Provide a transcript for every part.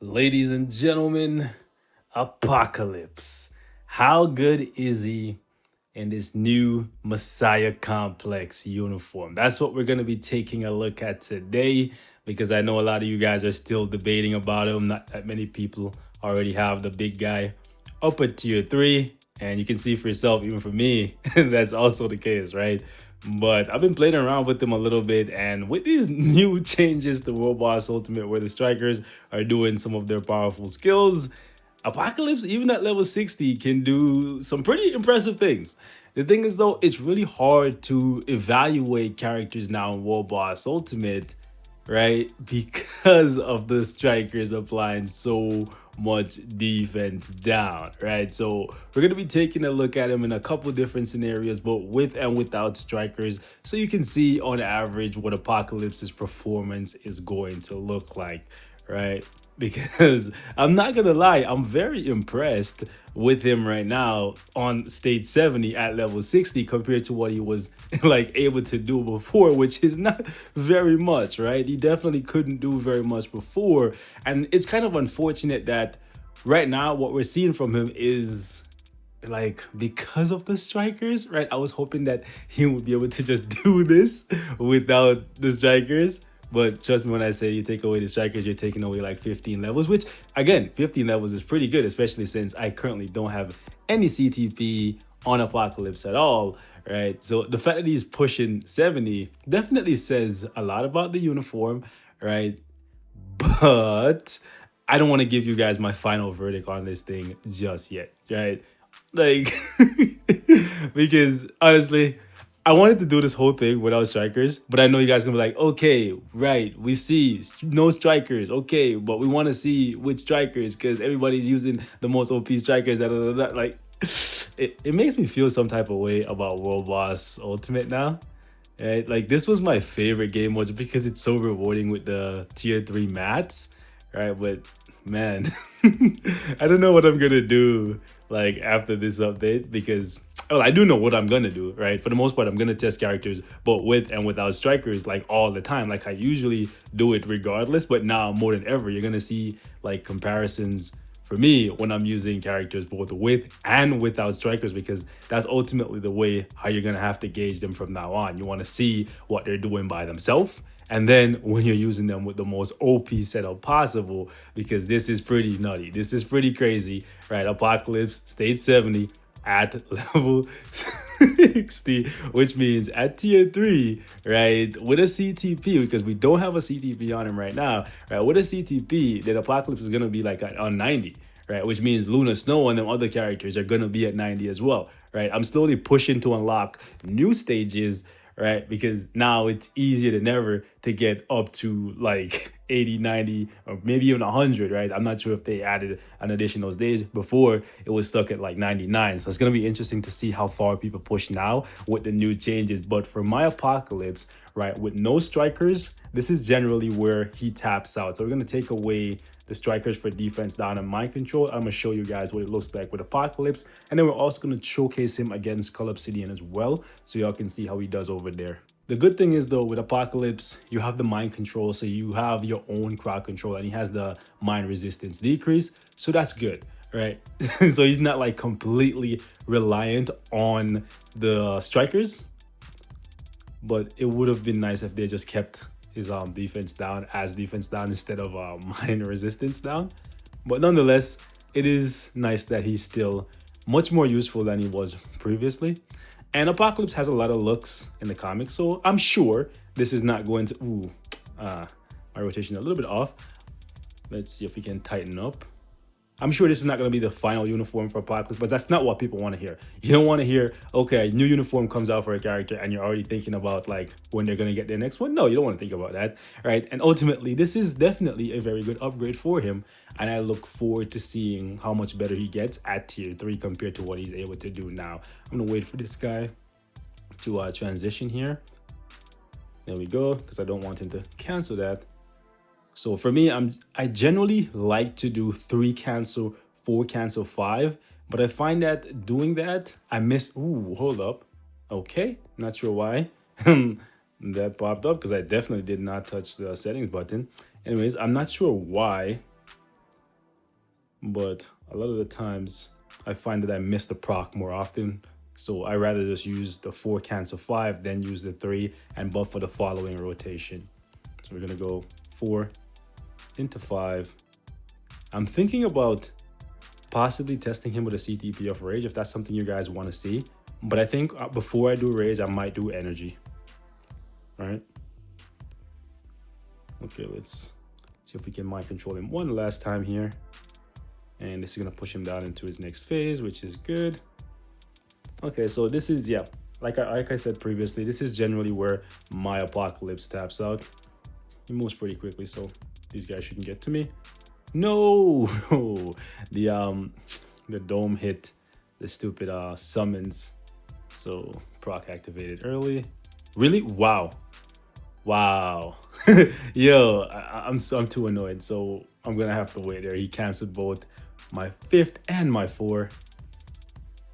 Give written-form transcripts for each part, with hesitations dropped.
Ladies and gentlemen, Apocalypse. How good is he in this new Messiah Complex uniform? That's what we're going to be taking a look at today because I know a lot of you guys are still debating about him. Not that many people already have the big guy up at tier 3. And you can see for yourself, even for me, that's also the case, right? But I've been playing around with them a little bit, and with these new changes to World Boss Ultimate, where the strikers are doing some of their powerful skills, Apocalypse, even at level 60, can do some pretty impressive things. The thing is, though, it's really hard to evaluate characters now in World Boss Ultimate, right? Because of the strikers applying so much defense down, right? So we're going to be taking a look at him in a couple different scenarios, both with and without strikers, so you can see on average what Apocalypse's performance is going to look like, right? Because I'm not gonna lie, I'm very impressed with him right now on stage 70 at level 60 compared to what he was like able to do before, which is not very much, right? He definitely couldn't do very much before, and it's kind of unfortunate that right now what we're seeing from him is like because of the strikers, right? I was hoping that he would be able to just do this without the strikers. But trust me when I say you take away the strikers, you're taking away like 15 levels, which again, 15 levels is pretty good, especially since I currently don't have any CTP on Apocalypse at all, right? So the fact that he's pushing 70 definitely says a lot about the uniform, right? But I don't want to give you guys my final verdict on this thing just yet, right? Like, because honestly, I wanted to do this whole thing without strikers, but I know you guys gonna be like, okay, right, we see no strikers, okay, but we want to see which strikers because everybody's using the most OP strikers. Like, it makes me feel some type of way about World Boss Ultimate now. Right? Like this was my favorite game mode because it's so rewarding with the tier 3 mats, right? But man, I don't know what I'm gonna do like after this update because well, I do know what I'm gonna do, right? For the most part, I'm gonna test characters both with and without strikers like all the time. Like I usually do it regardless, but now more than ever, you're gonna see like comparisons for me when I'm using characters both with and without strikers because that's ultimately the way how you're gonna have to gauge them from now on. You want to see what they're doing by themselves, and then when you're using them with the most OP setup possible, because this is pretty nutty, this is pretty crazy, right? Apocalypse stage 70 at level 60, which means at tier 3, right, with a CTP, because we don't have a CTP on him right now, right, with a CTP, then Apocalypse is going to be like on 90, right, which means Luna Snow and them other characters are going to be at 90 as well, right? I'm slowly pushing to unlock new stages, right? Because now it's easier than ever to get up to like 80, 90, or maybe even 100, right? I'm not sure if they added an additional stage. Before, it was stuck at like 99. So it's going to be interesting to see how far people push now with the new changes. But for my Apocalypse, right, with no strikers, this is generally where he taps out. So we're going to take away the strikers for defense down in mind control. I'm going to show you guys what it looks like with Apocalypse. And then we're also going to showcase him against Cull Obsidian as well, so y'all can see how he does over there. The good thing is though, with Apocalypse, you have the mind control, so you have your own crowd control, and he has the mind resistance decrease, so that's good, right? So he's not like completely reliant on the strikers, but it would have been nice if they just kept his defense down as defense down instead of mind resistance down. But nonetheless, it is nice that he's still much more useful than he was previously. And Apocalypse has a lot of looks in the comics, so I'm sure this is not going to... Ooh, my rotation a little bit off. Let's see if we can tighten up. I'm sure this is not going to be the final uniform for Apocalypse, but that's not what people want to hear. You don't want to hear, okay, new uniform comes out for a character and you're already thinking about like when they're going to get their next one. No, you don't want to think about that, right? And ultimately, this is definitely a very good upgrade for him. And I look forward to seeing how much better he gets at tier 3 compared to what he's able to do now. I'm going to wait for this guy to transition here. There we go, because I don't want him to cancel that. So for me, I generally like to do 3 cancel, 4 cancel, 5, but I find that doing that, I miss, ooh, hold up. Okay, not sure why that popped up because I definitely did not touch the settings button. Anyways, I'm not sure why but a lot of the times I find that I miss the proc more often. So I rather just use the 4 cancel 5, then use the 3 and buff for the following rotation. So we're gonna go 4 into 5. I'm thinking about possibly testing him with a CTP of Rage if that's something you guys want to see. But I think before I do Rage, I might do Energy. All right. Okay, let's see if we can mind control him one last time here. And this is going to push him down into his next phase, which is good. Okay, so this is, yeah, like I said previously, this is generally where my Apocalypse taps out. He moves pretty quickly, so these guys shouldn't get to me. No, the dome hit the stupid summons, so proc activated early. Really? Wow. Yo, I'm too annoyed, so I'm gonna have to wait there. He canceled both my 5th and my 4,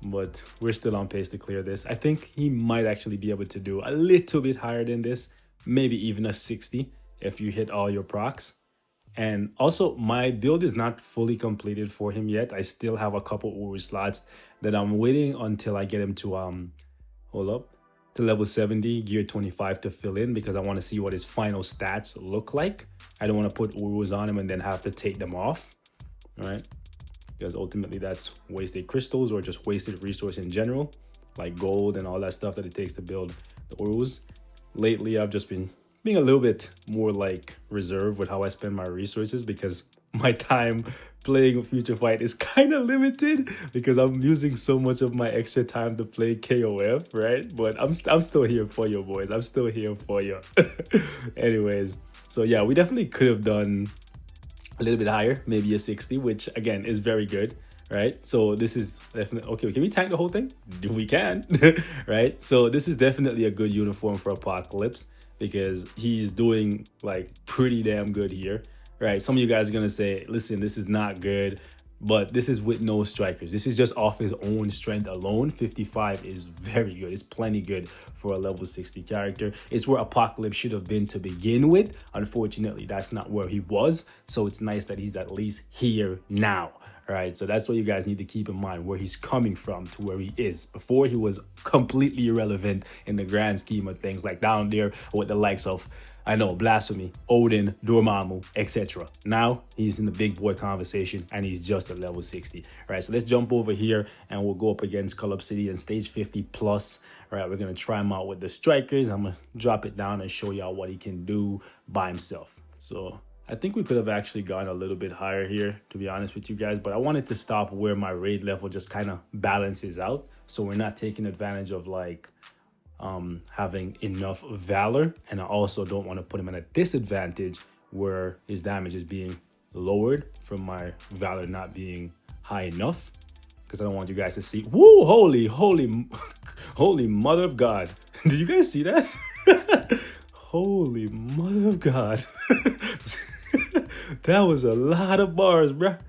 but we're still on pace to clear this. I think he might actually be able to do a little bit higher than this, maybe even a 60 if you hit all your procs. And also, my build is not fully completed for him yet. I still have a couple Uru slots that I'm waiting until I get him to to level 70, gear 25 to fill in, because I want to see what his final stats look like. I don't want to put Urus on him and then have to take them off, all right? Because ultimately that's wasted crystals or just wasted resource in general, like gold and all that stuff that it takes to build the Urus. Lately, I've just been being a little bit more like reserved with how I spend my resources, because my time playing Future Fight is kind of limited because I'm using so much of my extra time to play KOF, right? But I'm still here for you, boys. I'm still here for you. Anyways, so yeah, we definitely could have done a little bit higher, maybe a 60, which again is very good, right? So this is definitely okay. Can we tank the whole thing? We can. Right? So this is definitely a good uniform for Apocalypse, because he's doing like pretty damn good here, right? Some of you guys are gonna say, listen, this is not good, but this is with no strikers. This is just off his own strength alone. 55 is very good. It's plenty good for a level 60 character. It's where Apocalypse should have been to begin with. Unfortunately, that's not where he was. So it's nice that he's at least here now. All right, so that's what you guys need to keep in mind, where he's coming from to where he is. Before, he was completely irrelevant in the grand scheme of things, like down there with the likes of, I know, Blasphemy, Odin, Dormammu, etc. Now he's in the big boy conversation and he's just at level 60. All right, so let's jump over here and we'll go up against Cull Obsidian, stage 50 plus. All right, we're gonna try him out with the strikers. I'm gonna drop it down and show y'all what he can do by himself. So I think we could have actually gone a little bit higher here, to be honest with you guys, but I wanted to stop where my raid level just kind of balances out, so we're not taking advantage of like having enough valor, and I also don't want to put him at a disadvantage where his damage is being lowered from my valor not being high enough, because I don't want you guys to see, woo, holy mother of God. Did you guys see that? Holy mother of God. That was a lot of bars, bruh.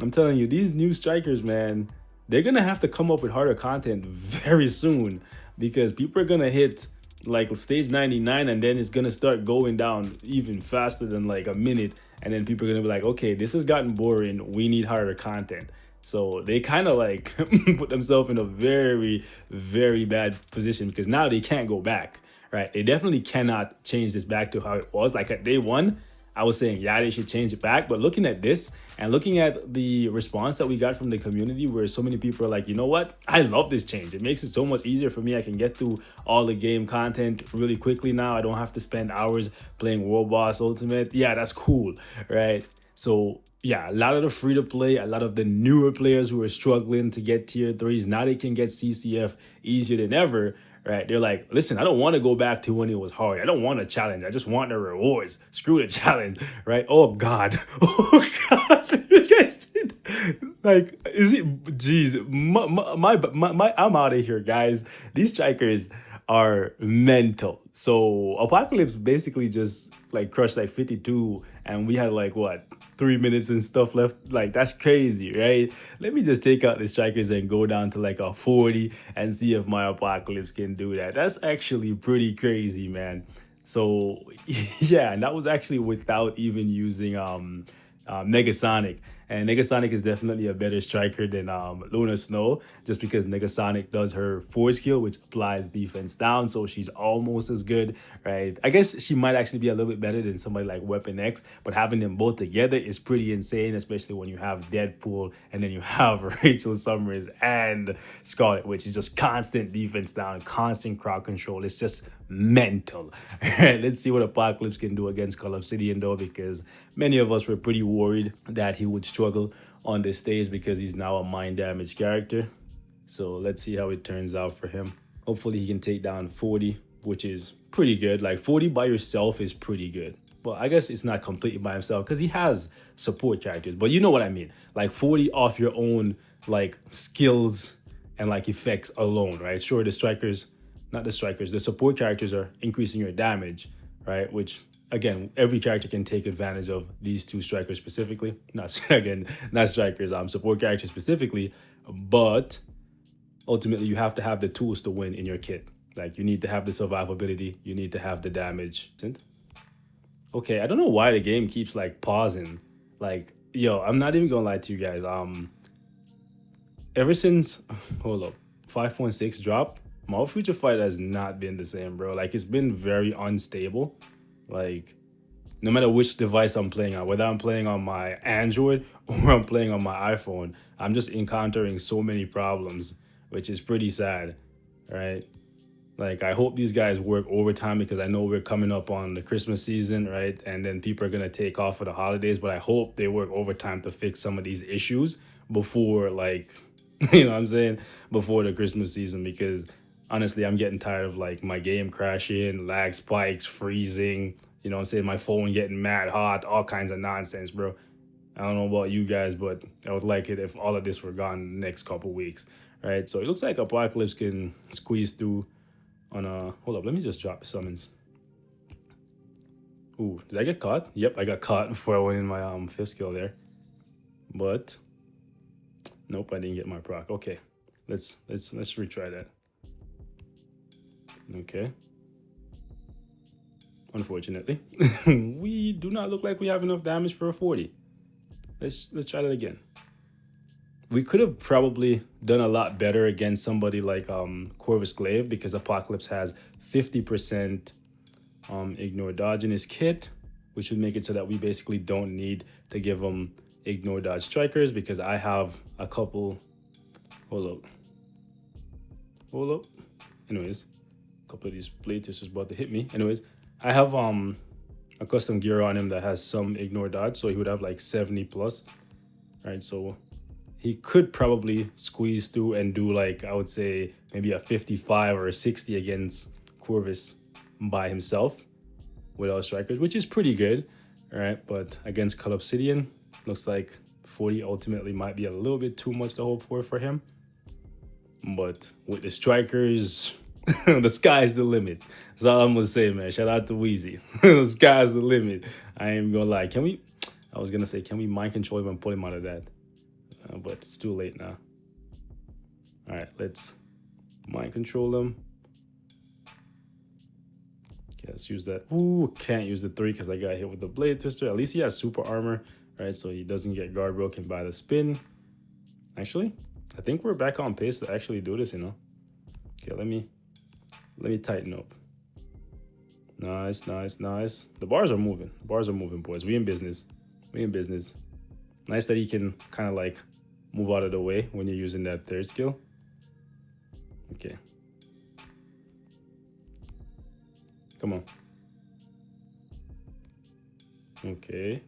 I'm telling you, these new strikers, man, they're gonna have to come up with harder content very soon, because people are gonna hit like stage 99 and then it's gonna start going down even faster than like a minute, and then people are gonna be like, okay, this has gotten boring, we need harder content. So they kind of like put themselves in a very, very bad position, because now they can't go back, right? They definitely cannot change this back to how it was. Like at day one, I was saying, yeah, they should change it back. But looking at this and looking at the response that we got from the community, where so many people are like, you know what? I love this change. It makes it so much easier for me. I can get through all the game content really quickly now. I don't have to spend hours playing World Boss Ultimate. Yeah, that's cool, right? So yeah, a lot of the free to play, a lot of the newer players who are struggling to get tier 3s, now they can get CCF easier than ever. Right, they're like, listen, I don't want to go back to when it was hard. I don't want a challenge. I just want the rewards. Screw the challenge, right? Oh God, oh God. You guys see that? Like, is it? Jeez, I'm out of here, guys. These strikers are mental. So Apocalypse basically just like crushed like 52, and we had like what, 3 minutes and stuff left. Like, that's crazy, right? Let me just take out the strikers and go down to like a 40 and see if my Apocalypse can do that. That's actually pretty crazy, man. So yeah, and that was actually without even using Negasonic. And Negasonic is definitely a better striker than Luna Snow, just because Negasonic does her forward skill, which applies defense down, so she's almost as good, right? I guess she might actually be a little bit better than somebody like Weapon X, but having them both together is pretty insane, especially when you have Deadpool and then you have Rachel Summers and Scarlet Witch. It's just constant defense down, constant crowd control. It's just mental. Let's see what Apocalypse can do against Cull Obsidian though, because many of us were pretty worried that he would struggle on this stage because he's now a mind damage character. So let's see how it turns out for him. Hopefully he can take down 40, which is pretty good. Like 40 by yourself is pretty good. Well, I guess it's not completely by himself because he has support characters, but you know what I mean. Like 40 off your own like skills and like effects alone, right? Sure, the support characters are increasing your damage, right? Which again, every character can take advantage of these two strikers specifically. Not strikers, support characters specifically, but ultimately you have to have the tools to win in your kit. Like you need to have the survivability, you need to have the damage. Okay, I don't know why the game keeps like pausing. Like, yo, I'm not even gonna lie to you guys. Ever since 5.6 dropped, Marvel Future Fight has not been the same, bro. Like it's been very unstable. Like no matter which device I'm playing on, whether I'm playing on my Android or I'm playing on my iPhone, I'm just encountering so many problems, which is pretty sad, right? Like, I hope these guys work overtime because I know we're coming up on the Christmas season, right? And then people are going to take off for the holidays, but I hope they work overtime to fix some of these issues before, like, you know what I'm saying? Before the Christmas season, because honestly, I'm getting tired of, like, my game crashing, lag spikes, freezing, you know what I'm saying? My phone getting mad hot, all kinds of nonsense, bro. I don't know about you guys, but I would like it if all of this were gone in the next couple weeks, right? So it looks like Apocalypse can squeeze through on hold up, let me just drop the summons. Ooh, did I get caught? Yep, I got caught before I went in my fifth skill there. But nope, I didn't get my proc. Okay. Let's retry that. Okay. Unfortunately, we do not look like we have enough damage for a 40. Let's try that again. We could have probably done a lot better against somebody like Corvus Glaive because Apocalypse has 50% ignore dodge in his kit, which would make it so that we basically don't need to give him ignore dodge strikers because I have a couple. Hold up. Anyways, a couple of these blade twisters about to hit me. Anyways, I have a custom gear on him that has some ignore dodge, so he would have like 70 plus. Right, so he could probably squeeze through and do like, I would say maybe a 55 or a 60 against Corvus by himself without strikers, which is pretty good. All right, but against Cull Obsidian, looks like 40 ultimately might be a little bit too much to hope for him. But with the strikers, the sky's the limit. That's all I'm gonna say, man. Shout out to Wheezy. The sky's the limit. I ain't gonna lie. Can we mind control him and pull him out of that? But it's too late now. All right, let's mind control them. Okay, let's use that. Ooh, can't use the 3 because I got hit with the blade twister. At least he has super armor, right? So he doesn't get guard broken by the spin. Actually, I think we're back on pace to actually do this, you know. Okay, let me tighten up. Nice. The bars are moving. Boys. We in business. Nice that he can kind of like move out of the way when you're using that third skill. Okay. Come on. Okay.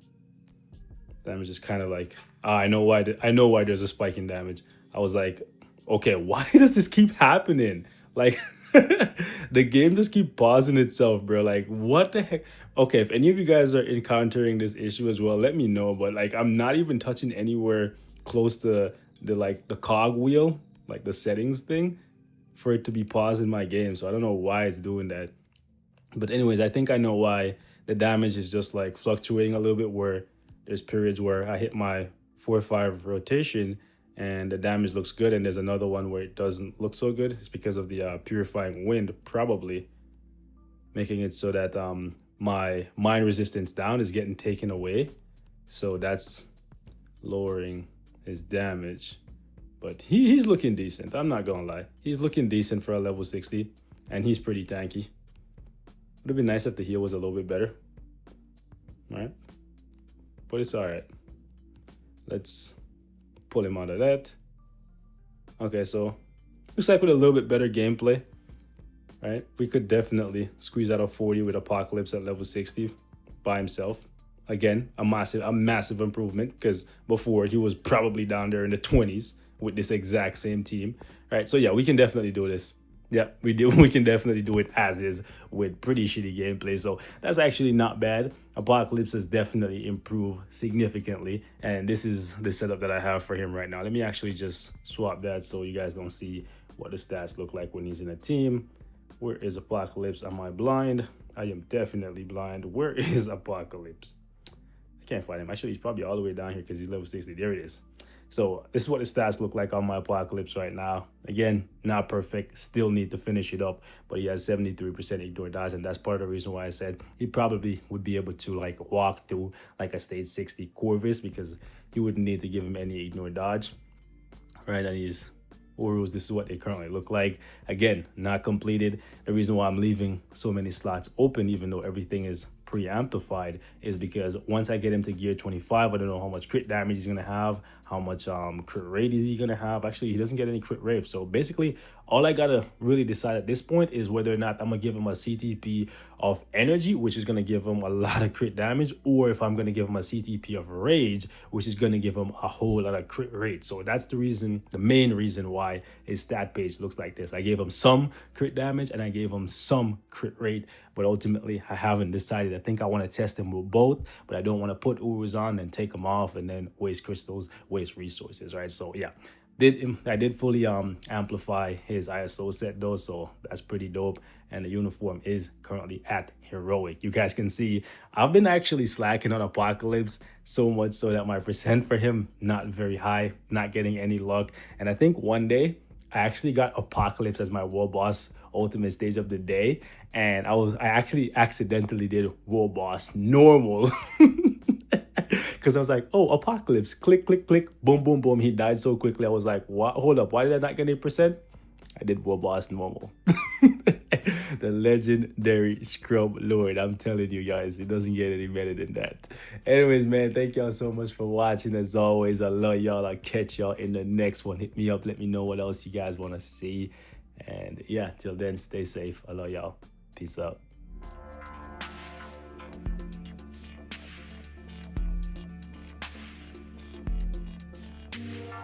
Damage is kind of like, I know why there's a spike in damage. I was like, okay, why does this keep happening? Like, the game just keep pausing itself, bro. Like, what the heck? Okay, if any of you guys are encountering this issue as well, let me know. But like, I'm not even touching anywhere close to the cog wheel, like the settings thing, for it to be pausing my game. So I don't know why it's doing that. But anyways, I think I know why. The damage is just like fluctuating a little bit, where there's periods where I hit my 4 or 5 rotation and the damage looks good, and there's another one where it doesn't look so good. It's because of the purifying wind, probably making it so that my mine resistance down is getting taken away. So that's lowering his damage. But he's looking decent. I'm not gonna lie. He's looking decent for a level 60, and he's pretty tanky. Would have been nice if the heal was a little bit better. All right, but it's all right. Let's pull him out of that. Okay, so looks like with a little bit better gameplay, right? We could definitely squeeze out a 40 with Apocalypse at level 60 by himself. Again, a massive improvement, because before he was probably down there in the 20s with this exact same team, right? So yeah, we can definitely do this. Yeah, we do. We can definitely do it as is with pretty shitty gameplay. So that's actually not bad. Apocalypse has definitely improved significantly. And this is the setup that I have for him right now. Let me actually just swap that so you guys don't see what the stats look like when he's in a team. Where is Apocalypse? Am I blind? I am definitely blind. Where is Apocalypse? I can't find him. Actually, he's probably all the way down here because he's level 60. There it is. So this is what the stats look like on my Apocalypse right now. Again, not perfect. Still need to finish it up. But he has 73% ignore dodge. And that's part of the reason why I said he probably would be able to like walk through like a stage 60 Corvus, because you wouldn't need to give him any ignore dodge. Right, and he's Orioles, this is what they currently look like. Again, not completed. The reason why I'm leaving so many slots open, even though everything is pre-amplified, is because once I get him to gear 25, I don't know how much crit damage he's gonna have, how much crit rate is he gonna have. Actually, he doesn't get any crit rate. So basically, all I gotta really decide at this point is whether or not I'm gonna give him a CTP of energy, which is gonna give him a lot of crit damage, or if I'm gonna give him a CTP of rage, which is gonna give him a whole lot of crit rate. So that's the reason, the main reason why his stat page looks like this. I gave him some crit damage and I gave him some crit rate, but ultimately I haven't decided. I think I want to test him with both, but I don't want to put Urus on and take him off and then waste crystals, waste resources, right? So yeah, I did fully amplify his ISO set though, so that's pretty dope. And the uniform is currently at heroic. You guys can see I've been actually slacking on Apocalypse, so much so that my percent for him not very high, not getting any luck. And I think one day I actually got Apocalypse as my world boss ultimate stage of the day, and I actually accidentally did world boss normal. Because I was like, oh, Apocalypse, click, click, click, boom, boom, boom. He died so quickly. I was like, what? Hold up, why did I not get 8%? I did world boss normal. The legendary Scrub Lord. I'm telling you guys, it doesn't get any better than that. Anyways, man, thank y'all so much for watching. As always, I love y'all. I'll catch y'all in the next one. Hit me up. Let me know what else you guys want to see. And yeah, till then, stay safe. I love y'all. Peace out.